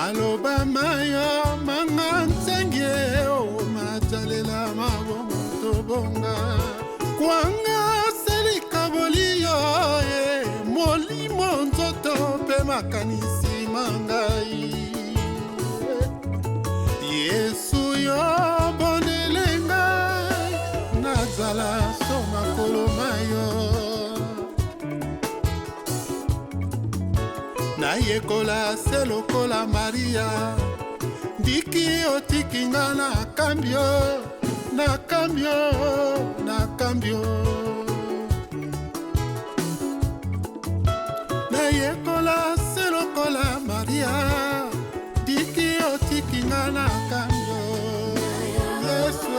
Maloba mayo manga nzenge o matalela mabongo tobonga kwanga selika bolio molimo nzoto pe makanisi mangai Yesu yo bondelenga nazala soma kolomayo na yekola se lokola Maria ndiki otikinga na kambio na kambio na kambio na yekola se lokola Maria ndiki otikinga na kambio Yesu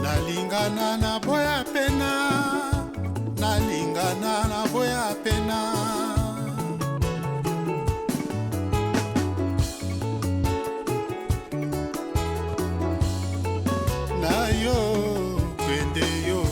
Nalingana na boya pena, nalingana na boya pena. Na yo pende yo.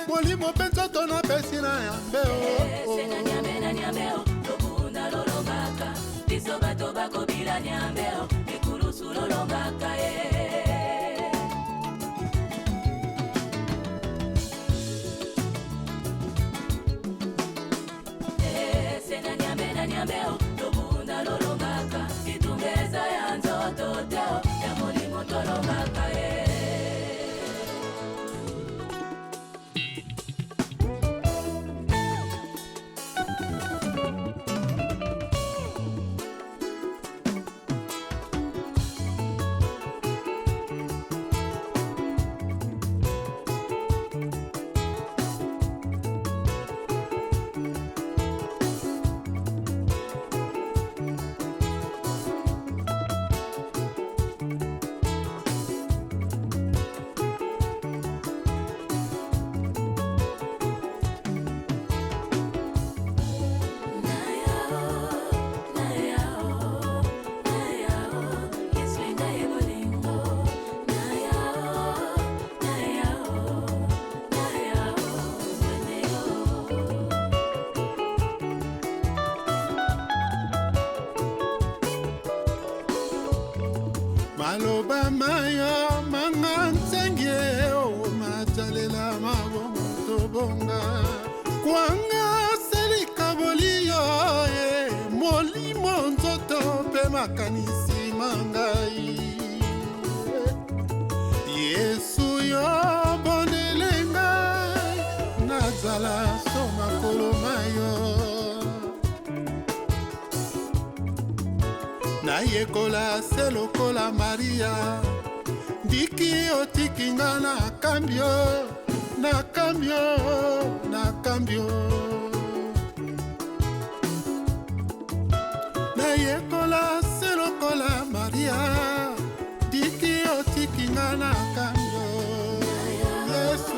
Molimo penso tona pesina yambeo Sena nyambe na nyambeo Tokunda lolongaka Biso bato bako bila nyambeo Mikulusu lolongaka Sena nyambe na nyambeo Tokunda lolongaka Kitungeza ya nzoto teo Ya molimo tolongaka Maloba mayo manga nzenge wanga selika bolio molimo nzoto mpe makanisi mangai. Yesu yo bondele ngai nazala so makolo mayo. Nayekola se lokola Maria ndiki otikinga na kambio na kambio na kambio. Nayekola se lokola Maria ndiki otikinga na kambio. Yesu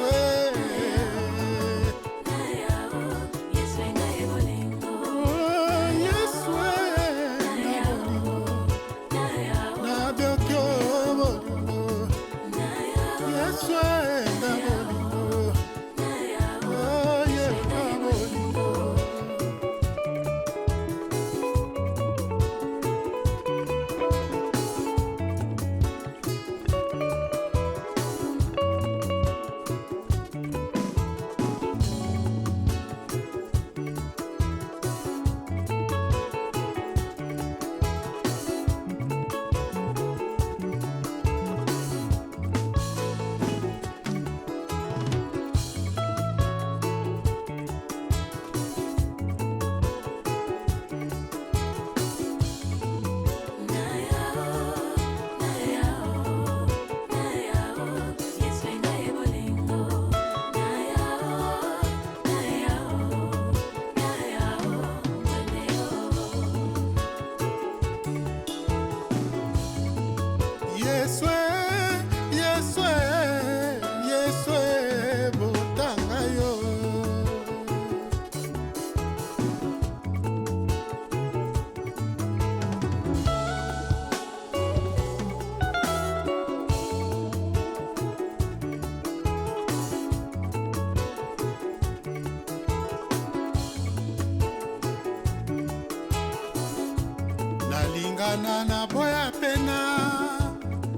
nalingana na boya pena,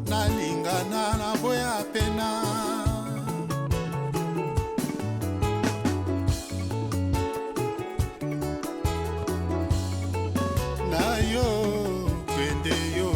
nalingana na boya pena. Na yo kwende yo